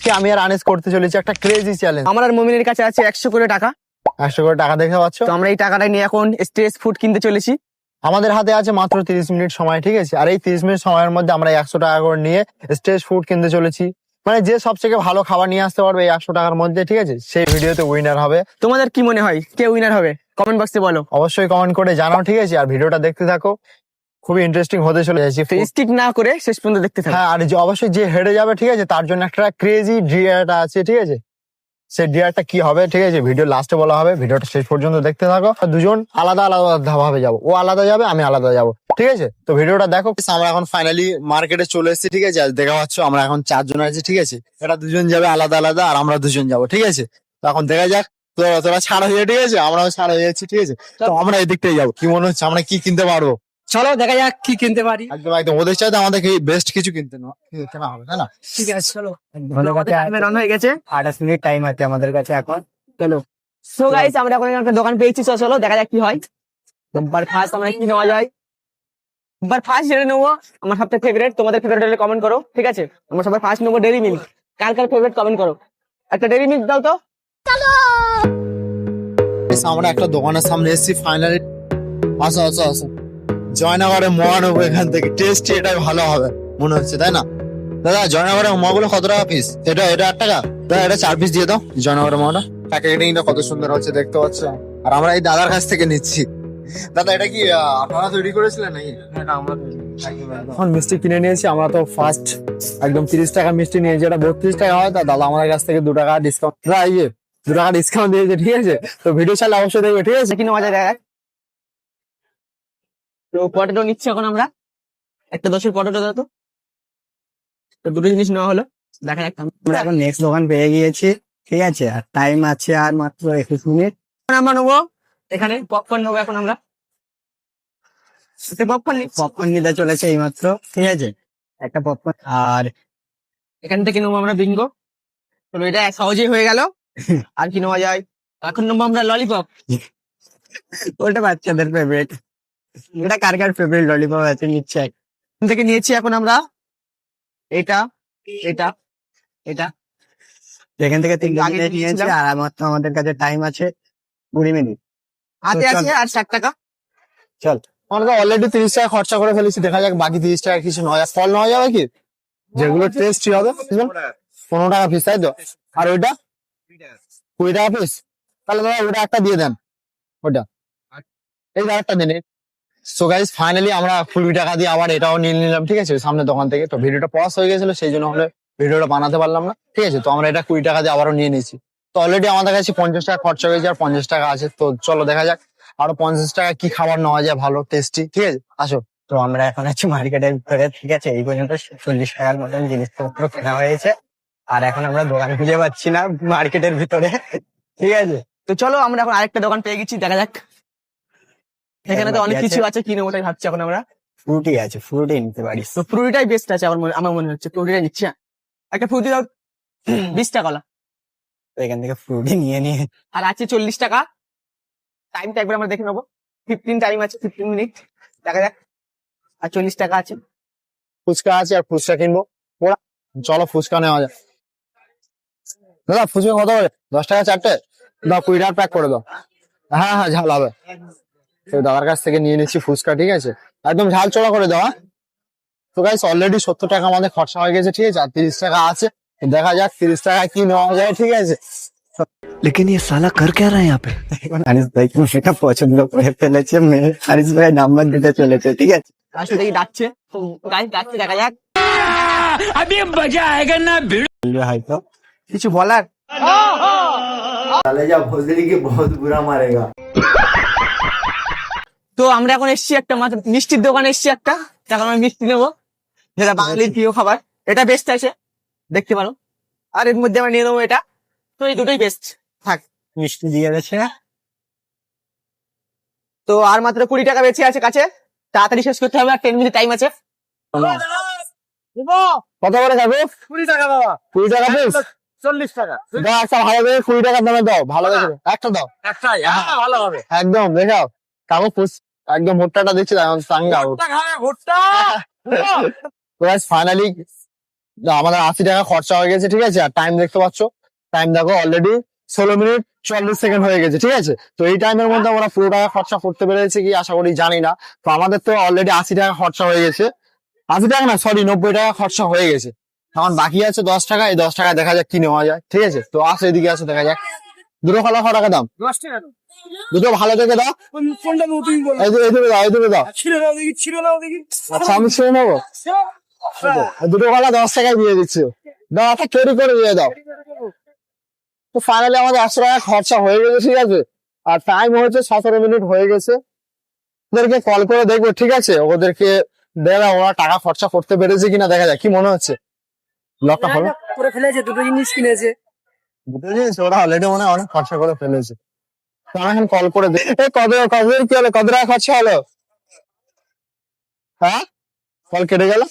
আজকে আমি আর আনিস করতে চলেছি একটা ক্রেজি চ্যালেঞ্জ। আমার আর মমিনের কাছে আছে 100 করে টাকা। 100 করে টাকা দেখতে পাচ্ছ। তো আমরা এই টাকাটা নিয়ে এখন স্ট্রেস ফুড কিনতে চলেছি। আমাদের হাতে আছে মাত্র 30 মিনিট সময়, ঠিক আছে? আর এই 30 মিনিট সময়ের মধ্যে আমরা 100 টাকা করে নিয়ে স্ট্রেস ফুড কিনতে চলেছি। মানে যে সবথেকে ভালো খাবার নিয়ে আসতে পারবে এই 100 টাকার মধ্যে, ঠিক আছে, সেই ভিডিওতে উইনার হবে। তোমাদের কি মনে হয় কে উইনার হবে? কমেন্ট বক্সে বলো। অবশ্যই কমেন্ট করে জানাও, ঠিক আছে? আর ভিডিওটা দেখতে থাকো, খুবই ইন্টারেস্টিং হতে চলে যাচ্ছে। স্কিপ না করে শেষ পর্যন্ত দেখতে থাকো। হ্যাঁ, আর অবশ্যই যে হেরে যাবে, ঠিক আছে, তার জন্য একটা ক্রেজি ডিয়ারটা আছে, ঠিক আছে? সেই ডিয়ারটা কি হবে, ঠিক আছে, ভিডিও লাস্টে বলা হবে। ভিডিওটা শেষ পর্যন্ত দেখতে থাকো। দুজন আলাদা আলাদা ভাবে যাবো, ও আলাদা যাবে, আমি আলাদা যাবো, ঠিক আছে? তো ভিডিওটা দেখো। আমরা এখন ফাইনালি মার্কেটে চলে এসেছি, ঠিক আছে? আর দেখা পাচ্ছ আমরা এখন 4 জন আছি, ঠিক আছে? এটা দুজন যাবে আলাদা আলাদা আর আমরা দুজন যাবো, ঠিক আছে? তো এখন দেখা যাক। তোরা ছাড় হয়ে, ঠিক আছে, আমরাও ছাড় হয়ে যাচ্ছি, ঠিক আছে? তো আমরা এই দিকটাই যাবো। কি মনে হচ্ছে আমরা কি কিনতে পারবো? চলো দেখা যাক কি কিনতে পারি। একদম একদম ওদের চাইতে আমাদের বেস্ট কিছু কেনা হবে, তাই না? ঠিক আছে চলো। আমাদের কাছে রান হয়ে গেছে। 28 মিনিট টাইম আছে আমাদের কাছে এখন। চলো। সো গাইস আমরা এখন একটা দোকান পেয়েছি। চলো দেখা যাক কি হয়। এবার ফার্স্ট আমরা কি নেওয়া যায়। এবার ফার্স্ট যেটা নেবো আমার সবথেকে ফেভারিট। তোমাদের ফেভারিট হলে কমেন্ট করো, ঠিক আছে? আমরা সবাই ফার্স্ট নেবো ডেরি মিল্ক। কার কার ফেভারিট কমেন্ট করো। একটা ডেরি মিল্ক দাও তো। আমরা একটা দোকানের সামনে এসেছি ফাইনালি। আসো আসো আসো, জয়নগরের মোয়া নেবো এখান থেকে। টেস্ট এটাই ভালো হবে মনে হচ্ছে, তাই না? দাদা জয়নগরের মোয়াগুলো কত টাকা পিস? এটা 8 টাকা। দাদা এটা 4 পিস দিয়ে দাও। জয়নগরের মোয়াটা প্যাকেটিংটা কত সুন্দর হচ্ছে দেখতে পাচ্ছ। আর আমরা এই দাদার কাছ থেকে নিচ্ছি। দাদা এটা কি আপনারা তৈরি করেছিলেন নাকি? এখন মিষ্টি কিনে নিয়েছি আমরা। তো ফার্স্ট একদম 30 টাকা মিষ্টি নিয়েছি, এটা 32 টাকা হয়। তা দাদা আমাদের কাছ থেকে 2 টাকা ডিসকাউন্ট, 2 টাকা ডিসকাউন্ট দিয়েছে, ঠিক আছে? তো ভিডিও চাইলে অবশ্যই দেখবে, ঠিক আছে? কি নেওয়া যায় দেখা যাক। তো পটেটো নিচ্ছি এখন আমরা। একটা 10-এর পটেটো দাও তো। তো দুটো জিনিস নেওয়া হলো। দেখা যাক। আমরা এখন নেক্সট দোকান পেয়ে গিয়েছি, ঠিক আছে? আর টাইম আছে আর মাত্র 21 মিনিট। এখন আমরা নেবো এখানে পপকর্ন নেবো এখন আমরা। পপকর্ন পপকর্ন নিতে চলেছে এইমাত্র, ঠিক আছে? একটা পপকর্ন। আর এখান থেকে নেবো আমরা বিঙ্গো। চলো এটা সহজেই হয়ে গেল। আর কি নেওয়া যায়? এখন নেবো আমরা ললিপপ। ওটা বাচ্চাদের ফেভারিট। এটা কার কার ফেভারিট ললিপপ আছে নিচ্ছে? এখান থেকে নিয়েছি এখন আমরা এটা এটা এটা। এখান থেকে 3 আগে মিনিট নিয়েছি নিয়েছিলাম। আর মাত্র আমাদের কাছে টাইম আছে 20 মিনিট। হাতে চল। আছে আর 60 টাকা। চল। আমরা তো অলরেডি 30 টাকা খরচা করে ফেলেছি। দেখা যাক বাকি 30 টাকা কিছু নেওয়া যায়। ফল নেওয়া যাবে কি? যেগুলো টেস্টি হবে। 15 টাকা পিস, তাই তো? আর ওইটা 20 টাকা পিস। তাহলে দাদা ওটা একটা দিয়ে দেন। ওটা এই একটা দিন। সো গাইস ফাইনালি আমরা 20 টাকা দিয়ে আবার এটাও নিয়ে নিলাম, ঠিক আছে, সামনে দোকান থেকে। তো ভিডিওটা পজ হয়ে গেছিল, সেই জন্য হলে ভিডিওটা বানাতে পারলাম না, ঠিক আছে? তো আমরা এটা 20 টাকা দিয়ে আবারও নিয়ে নিয়েছি। তো অলরেডি আমাদের কাছে 50 টাকা খরচা হয়েছে আর 50 টাকা আছে। তো চলো দেখা যাক আরো 50 টাকা কি খাবার নেওয়া যায় ভালো টেস্টি, ঠিক আছে? আসো। তো আমরা এখন আছি মার্কেটের ভিতরে, ঠিক আছে? এই পর্যন্ত 40 টাকার মতন জিনিসপত্র কেনা হয়েছে। আর এখন আমরা দোকান খুঁজে পাচ্ছি না মার্কেটের ভিতরে, ঠিক আছে? তো চলো আমরা এখন আরেকটা দোকান পেয়ে গেছি। দেখা যাক। এখানে তো অনেক বাকি কিছু আছে। আছে, কি নেবো তাই ভাবছি এখন আমরা। ফ্রুটি আছে, ফ্রুটি নিতে পারিস। তো ফ্রুটিটাই বেস্ট আছে আমার মনে হচ্ছে। ফ্রুটিটাই নিচ্ছি। হ্যাঁ। একটা ফ্রুটি দাও 20 টাকা। তো এখান থেকে ফ্রুটি নিয়ে নিয়ে আর আছে 40 টাকা। টাইমটা একবার আমরা দেখে নেবো। 15 টাইম আছে, 15 মিনিট। দেখা যাক। আর 40 টাকা আছে। ফুচকা আছে আর ফুচকা কিনবো। ওরা চলো ফুচকা নেওয়া যায়। দাদা ফুচকা কত করে? 10 টাকা 4টে দাও। 20 টাকা প্যাক করে দাও। হ্যাঁ হ্যাঁ, ঝাল হবে। তো দাদার কাছ থেকে নিয়ে নিচ্ছি ফুচকা, ঠিক আছে? একদম ঝাল চড়া করে দেওয়া। তো গাইস অলরেডি 70 টাকা আমাদের খরচা হয়ে গেছে, ঠিক আছে? আর 30 টাকা আছে। দেখা যাক 30 টাকা কি নেওয়া যায়, ঠিক আছে? लेकिन ये साला कर क्या रहा है यहाँ पे। এখন আনিস ভাই সেটা পছন্দ করে ফেলেছে, মেয়ে আনিস ভাই নাম্বার দিতে চলেছে, ঠিক আছে? আসলে কি ডাকছে। তো গাইস ডাকছে, দেখা যাক। বলবে হয়তো। কিছু বলার? তাহলে যা ভোজরি কি বহুত বুড়া মারেগা। তো আমরা এখন এসছি একটা মিষ্টির দোকানে এসছি একটা। এখন আমরা মিষ্টি নেবো, যেটা বাঙালির প্রিয় খাবার। এটা বেস্ট আছে, দেখতে পারো। আর এর মধ্যে আমরা নিয়ে নেবো এটা। তো এই দুটোই বেস্ট থাক। মিষ্টি দিয়ে গেছে। তো আর মাত্র 20 টাকা বেঁচে আছে কাছে। তাড়াতাড়ি শেষ করতে হবে, আর 10 মিনিট টাইম আছে। কত করে খাবে? 20 টাকা বাবা। 20 টাকা পিস। 40 টাকা। দাও একটা ভালো করে 20 টাকার দামে দাও, ভালো দেখে একটা দাও। একটাই ভালো হবে। একদম দেখাও কাকু একদম ভুট্টাটা দিচ্ছি চাঙ্গা। ভুট্টা খাবে ভুট্টা। ফাইনালি আমাদের 80 টাকা খরচা হয়ে গেছে, ঠিক আছে। আর টাইম দেখতে পাচ্ছ, টাইম দেখো অলরেডি 16 মিনিট 40 সেকেন্ড হয়ে গেছে, ঠিক আছে। তো এই টাইমের মধ্যে আমরা পুরো টাকা খরচা করতে পেরেছি কি আশা করি জানি না। তো আমাদের তো অলরেডি 80 টাকা খরচা হয়ে গেছে, 80 টাকা না সরি 90 টাকা খরচা হয়ে গেছে। এখন বাকি আছে 10 টাকা, এই 10 টাকা দেখা যাক কি নেওয়া যায়, ঠিক আছে। তো আসো এদিকে আসো, দেখা যাক দুটো কলা ক টাকা দাম, দুটো ভালো দেখে দাও, এই দুটো দাও, এই দুটো দাও। আচ্ছা আমি ছেড়ে নেবো, দুটো কলা 10 টাকায় দিয়ে দিচ্ছি, দাও একটা তৈরি করে দিয়ে দাও। তো ফাইনালি আমাদের 100 টাকা খরচা হয়ে গেছে, ঠিক আছে। আর টাইম হচ্ছে 17 মিনিট হয়ে গেছে। ওদেরকে কল করে দেখবো, ঠিক আছে, ওদেরকে দেখা ওরা টাকা খরচা করতে পেরেছে কিনা দেখা যায়। কি মনে হচ্ছে? লকটা হলো করে ফেলেছে, দুটো জিনিস কিনেছে। দুটো জিনিস ওরা অলরেডি মনে হয় অনেক খরচা করে ফেলেছে। তো আমি এখন কল করে দিই, কত কি হলো, কত টাকা খরচা হলো? হ্যাঁ, কল কেটে গেল।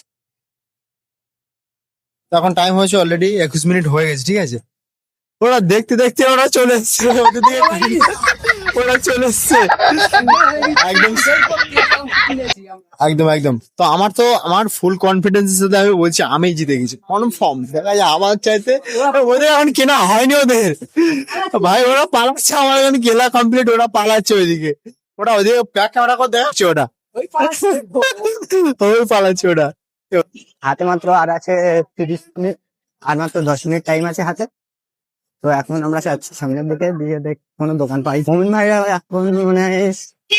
এখন টাইম হয়েছে অলরেডি 21 মিনিট হয়ে গেছে, ঠিক আছে। ওরা দেখতে দেখতে ওরা চলে এসছে, ওদের দিকে ওরা চলে এসছে একদম একদম একদম। তো আমার ফুল কনফিডেন্সের সাথে আমি বলছি আমি জিতে গেছি কনফার্ম। দেখা যায় আমার চাইতে ওদের এখন কেনা হয়নি ওদের, ভাই ওরা পালাচ্ছে, আমার এখন কেলা কমপ্লিট, ওরা পালাচ্ছে ওইদিকে, ওরা ওইদিকে ব্যাক ক্যামেরা করে দেখাচ্ছে, ওটা ওই পালাচ্ছে ওটা। হাতে মাত্র আর আছে 30 মিনিট, আর মাত্র 10 মিনিট টাইম আছে হাতে। তো এখন আমরা যাচ্ছি সামনের দিকে, দিয়ে দেখ কোনো দোকান পাই। মমিন ভাইরা এখন মানে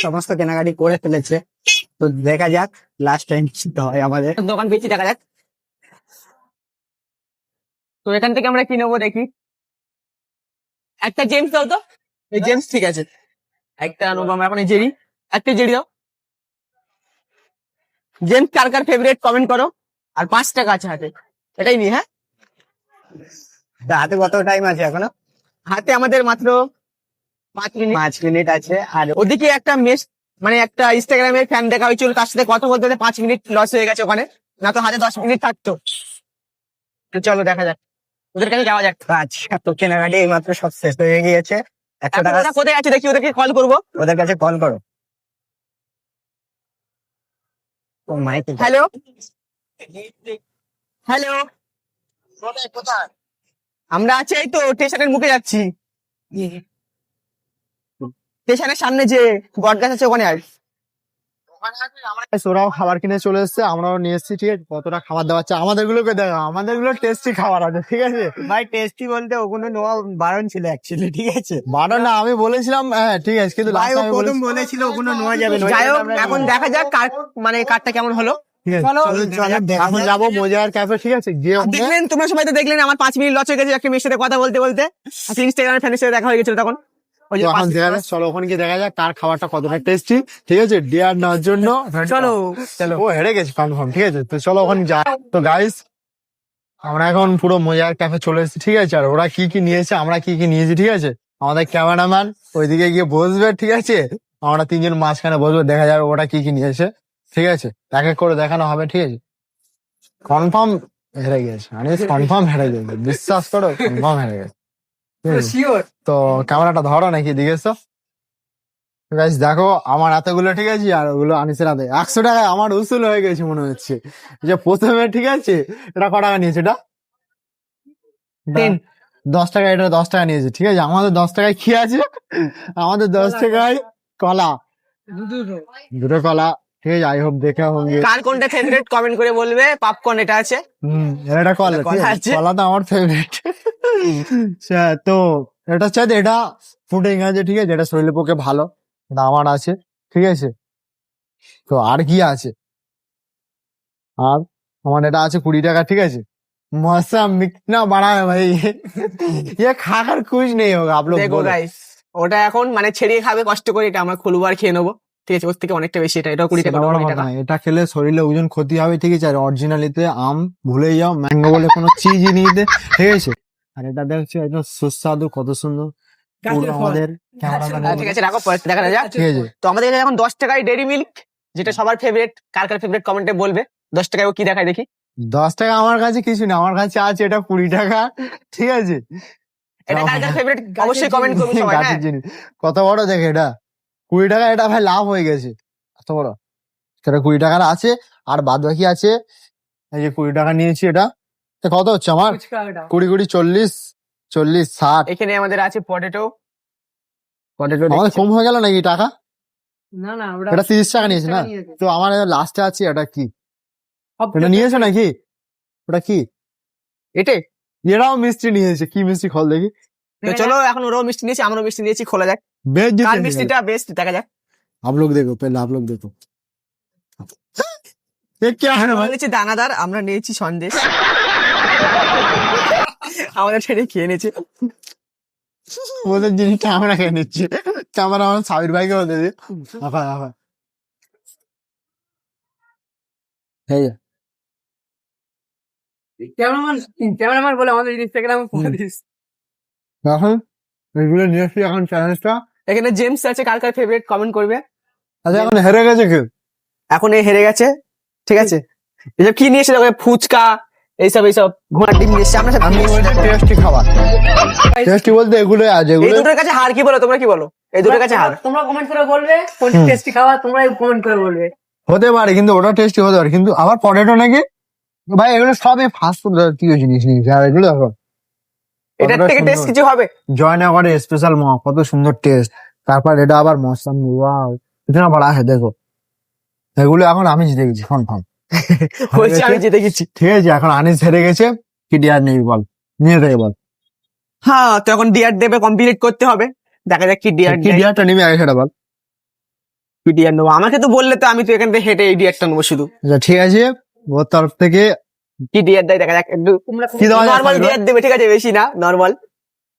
সমস্ত কেনাকাটি করে ফেলেছে, তো দেখা যাক লাস্ট টাইম কি হয় আমাদের। দোকান পেয়েছি, দেখা যাক। তো এখান থেকে আমরা কি নেবো দেখি। একটা জেমস দাও তো, এই জেমস ঠিক আছে। একটা নেবো আমরা এখন, এই জেরি, একটা জেরি দাও। জেমস কার কার ফেভারিট কমেন্ট করো। আর 5 টাকা আছে হাতে, এটাই নি। হ্যাঁ, তো হাতে কত টাইম আছে এখনো? হাতে আমাদের মাত্র 5 মিনিট। 5 মিনিট আছে। আর ওদিকে একটা মানে একটা ইনস্টাগ্রামে ফ্যান দেখা হয়েছিল, তার সাথে কথা বলতে 5 মিনিট লস হয়ে গেছে ওখানে, না তো হাতে 10 মিনিট থাকতো। তো চলো দেখা যাক, ওদের কাছে যাওয়া যাক। আচ্ছা, তো কেনাকাটি এই মাত্র সব শেষ হয়ে গিয়েছে। 100 এখন টাকা ওরা কোথায় আছে দেখি, ওদেরকে কল করবো। ওদের কাছে কল করো। ও মাইক হ্যালো হ্যালো, আমরা আছি এই তো স্টেশনের মুখে যাচ্ছি, স্টেশনের সামনে যে বট গাছ আছে ওখানে। আর ওরাও খাবার কিনে চলে এসেছে, আমরাও নিয়ে এসেছি, ঠিক আছে। কতটা খাবার দেওয়া হচ্ছে আমাদের গুলোকে, দেখো আমাদের গুলো টেস্টি খাবার আছে, ঠিক আছে। ভাই টেস্টি বলতে ওগুলো নেওয়া বারণ ছিল অ্যাকচুয়ালি, ঠিক আছে। বারো না, আমি বলেছিলাম হ্যাঁ ঠিক আছে, কিন্তু ভাই last ও আমি প্রথম বলেছি- বলেছিল ওগুলো নেওয়া যাবে না। যাই হোক, এখন দেখা যাক কার মানে কারটা কেমন হলো। ঠিক আছে, চলো, এখন যাবো মজার ক্যাফে, ঠিক আছে, গিয়ে আর দেখলেন তোমরা সবাই তো দেখলেন আমার 5 মিনিট লস হয়ে গেছে একটা মেয়ের সাথে কথা বলতে বলতে। ইনস্টাগ্রামের ফ্যানের সাথে দেখা হয়ে গেছিল তখন, ওই যে তো এখন দেখা যাক, চলো ওখানে গিয়ে দেখা যাক কার খাবারটা কতটা টেস্টি, ঠিক আছে। ডিয়ার নেওয়ার জন্য চলো চলো। ও হেরে গেছে কনফার্ম, ঠিক আছে। তো চলো ওখানে যা। তো গাইস আমরা এখন পুরো মজার ক্যাফে চলে এসেছি, ঠিক আছে। আর ওরা কি কি নিয়েছে, আমরা কি কি নিয়েছি, ঠিক আছে। আমাদের ক্যামেরাম্যান ওইদিকে গিয়ে বসবে, ঠিক আছে। আমরা তিনজন মাঝখানে বসবো, দেখা যাবে ওরা কি কি নিয়েছে, ঠিক আছে। এক এক করে দেখানো হবে, ঠিক আছে। কনফার্ম হেরে গেছে, মানে কনফার্ম হেরে গেছে, বিশ্বাস করো কনফার্ম হেরে গেছে, ঠিক আছে? শিওর। তো ক্যামেরাটা ধরো নাকি দিকে এসো। গাইস দেখো আমার হাতেগুলো, ঠিক আছে, আর ওগুলো আনিসের হাতে। 100 টাকায় আমার উসুল হয়ে গেছে মনে হচ্ছে। যে প্রথমে, ঠিক আছে, এটা ক টাকা নিয়েছে, এটা 10 10 টাকা, এটা 10 টাকা নিয়েছে, ঠিক আছে। আমাদের 10 টাকায় কি আছে, আমাদের 10 টাকায় কলা, দুটো কলা, ঠিক আছে। আই হোপ দেখে হোক। কার কোনটা ফেভারিট কমেন্ট করে বলবে। পপকর্ন এটা আছে, এটা কলা, কলা ঠিক আছে? আছে। কলা তো আমার ফেভারিট। তো এটা চাইতে এটা ফুডিং আছে, ঠিক আছে, এটা শরীরের পক্ষে ভালো, এটা আমার আছে, ঠিক আছে। তো আর কি আছে, আর আমার এটা আছে 20 টাকা, ঠিক আছে। मौसम मिटना बड़ा है भाई, ये खाकर कुछ नहीं होगा, आप लोग দেখো बोलो। গাইস, ওটা এখন মানে ছেড়িয়ে খাবে কষ্ট করে, এটা আমরা খুলবো আর খেয়ে নেবো, ঠিক আছে। ওর থেকে অনেকটা বেশি, এটা 20 টাকা, সেটা বড় 20 কথা টাকা। না, এটা খেলে শরীরে ওজন ক্ষতি হবে, ঠিক আছে। আর অরিজিনালিতে আম ভুলে যাও, ম্যাঙ্গো বলে কোনো চিজই নিয়ে দে, ঠিক আছে। আর এটা দেখছো একদম সুস্বাদু, কত সুন্দর। পুরো আমাদের হ্যাঁ, ঠিক আছে, রাখো, পরে দেখা যাক। ঠিক আছে। তো আমাদের এখানে এখন 10 টাকায় ডেরি মিল্ক, যেটা সবার ফেভারিট। কার কার ফেভারিট কমেন্টে বলবে। 10 টাকায় ও কি দেখায় দেখি। 10 টাকা আমার কাছে কিছু না, আমার কাছে আছে এটা 20 টাকা, ঠিক আছে। এটা কার কার ফেভারিট অবশ্যই কমেন্ট করবে সবাই। হ্যাঁ, গাছের জিনিস কত বড় দেখে, এটা 20 টাকা, এটা ভাই লাভ হয়ে গেছে এত বড়। সেটা 20 টাকার আছে, আর বাদ বাকি আছে এই যে 20 টাকা নিয়েছি এটা, কত হচ্ছে আমার 20 40 40 60 এখানে আমাদের আছে পটেটো পটেটো আমাদের কম হয়ে গেল নাকি টাকা? না না এটা 30 টাকা নিয়েছে না? তো আমার লাস্টে আছে এটা কি? এটা নিয়েছে নাকি? ওটা কি? এটে এরাও মিষ্টি নিয়েছে, কি মিষ্টি খোল দেখি। তো চলো এখন ওরাও মিষ্টি নিয়েছে আমরাও মিষ্টি নিয়েছি, খোলা যাক বেশ কার মিষ্টিটা বেস্ট দেখা যাক। आप लोग देखो पहले आप लोग देखो ये क्या है আমরা भाई? নিয়েছি দানাদার, আমরা নিয়েছি সন্দেশ। আমাদের ছেড়ে খেয়ে নিয়েছে। ওদের জিনিসটা আমরা খেয়ে নিচ্ছি, ক্যামেরা আমার সাবির ভাইকে বলে দিই। আফা আফা এই যে, ক্যামেরাম্যান বলে আমাদের ইনস্টাগ্রামে দিস। এখন এগুলো নিয়ে এসছি এখন চ্যালেঞ্জটা। এখানে জেমস আছে, কার কার ফেভারিট কমেন্ট করবে। আচ্ছা এখন হেরে গেছে কেউ? এখন এই হেরে গেছে, ঠিক আছে। এসব কি নিয়ে এসে দেখো, ফুচকা এইসব ঘোড়ার ডিম নিয়ে এসছে। আমরা সব আমি নিয়ে এসেছি। বলছি টেস্টি খাবার, টেস্টি বলতে এগুলো আছে, এই এগুলো দুটোর কাছে হার, কি বলো তোমরা, কি বলো এই দুটোর কাছে হার? তোমরা কমেন্ট করে বলবে কোন টেস্টি খাবার, তোমরাই কমেন্ট করে বলবে। হতে পারে, কিন্তু ওটা টেস্টি হতে পারে, কিন্তু আবার পটেটো নাকি ভাই, এগুলো সবই ফাস্ট ফুড কি জিনিস নিয়েছে। আর এগুলো দেখো এটার থেকে টেস্ট কিছু হবে? জয়নগরের স্পেশাল মোয়া, কত সুন্দর টেস্ট। তারপর এটা আবার মৌসাম্বি, ওয়াও ইতনা বড়া है দেখো। এগুলো এখন আমি জিতে গেছি কনফার্ম। বলছি আমি জিতে গেছি। ঠিক আছে, এখন আনিস হেরে গেছে, কি ডিয়ার নেই বল, নিয়ে থেকে বল হ্যাঁ, তো এখন ডিআর দেবে, কমপ্লিট করতে হবে। দেখা যাক কি ডিআর কি ডিয়ারটা নিবি আগে সেটা বল। কি ডিআর নেবো, আমাকে তো বললে তো আমি তো এখান থেকে হেঁটে এই ডিআরটা নেবো শুধু। আচ্ছা ঠিক আছে, ওর তরফ থেকে কি ডিআর দেয় দেখা যাক। একটু কি দেওয়া যায় নর্মাল ডিআর দেবে, ঠিক আছে, বেশি না, নর্মাল।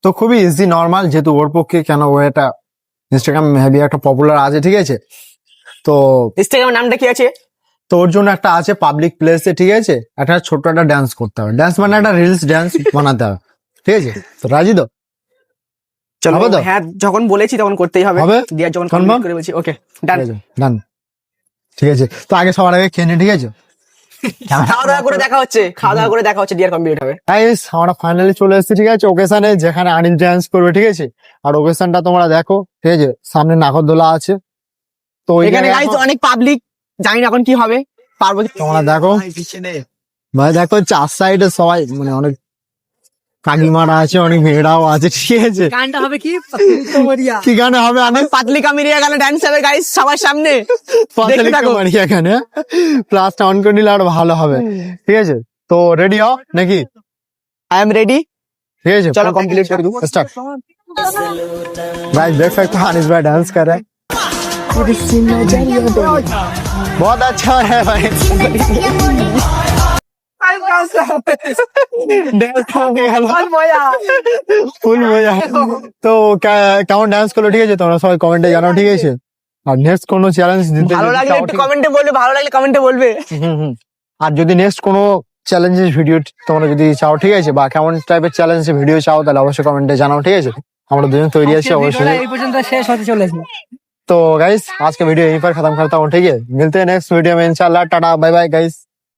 তো খুবই ইজি নর্মাল, যেহেতু ওর পক্ষে কেন ও এটা ইনস্টাগ্রাম হেভি একটা পপুলার আছে, ঠিক আছে। তো ইনস্টাগ্রামের নামটা কি আছে? তো ওর জন্য একটা আছে পাবলিক প্লেসে, ঠিক আছে, একটা ছোট্ট একটা ডান্স করতে হবে, ডান্স মানে একটা রিলস ডান্স বানাতে হবে, ঠিক আছে। তো রাজি তো? চলো, হবে তো? হ্যাঁ যখন বলেছি তখন করতেই হবে। হবে? ডিআর যখন Confirm? কমপ্লিট করে বলছি ওকে ডান। ডান, ঠিক আছে। তো আগে সবার আগে খেয়ে নি, ঠিক আছে। খাওয়া দাওয়া করে দেখা হচ্ছে, খাওয়া দাওয়া করে দেখা হচ্ছে, ডিআর কমপ্লিট হবে। গাইস আমরা ফাইনালি চলে এসেছি, ঠিক আছে, ওকেশনে, যেখানে আনিস ডান্স করবে, ঠিক আছে। আর ওকেশনটা তোমরা দেখো, ঠিক আছে, সামনে নাগরদোলা আছে। তো ওই এখানে জায়গায় গাইজ এখন অনেক পাবলিক, জানি না এখন কি হবে, পারবো কি- তোমরা দেখো ভাই, দেখো চার সাইডে সবাই মানে অনেক কাকিমারা আছে, অনেক মেয়েরাও আছে, ঠিক আছে। গানটা হবে কি কি গানে হবে আনিস? পাতলি কামিরিয়া গানে ডান্স হবে গাইজ সবার সামনে, দেখতে থাকো। বাড়ি এখানে প্লাসটা অন করে নিলে আরো ভালো হবে, ঠিক আছে। তো রেডি হও নাকি? আই এম রেডি, ঠিক আছে, চলো কমপ্লিট করে দু। स्टार्ट। भाई देख सकते हो अनिस भाई डांस कर रहे हैं, बहुत अच्छा है भाई। ফুল মজা। তো কেমন ডান্স করলো, ঠিক আছে, তোমরা সবাই কমেন্টে জানাও, ঠিক আছে। আর নেক্সট কোনো চ্যালেঞ্জ দিতে ভালো যদি লাগলে চাও, একটু ঠিক আছে। কমেন্টে বলবে, ভালো লাগলে কমেন্টে বলবে। আর যদি নেক্সট কোনো চ্যালেঞ্জের ভিডিও তোমরা যদি চাও, ঠিক আছে, বা কেমন টাইপের চ্যালেঞ্জের ভিডিও চাও, তাহলে অবশ্যই কমেন্টে জানাও, ঠিক আছে। আমরা দুজন তৈরি আছি অবশ্যই। এই পর্যন্ত শেষ হতে চলেছে। तो गाइस आज का वीडियो यहीं पर खत्म करता हूँ, ठीक है। मिलते हैं नेक्स्ट वीडियो में इंशाल्लाह। Tata bye bye guys.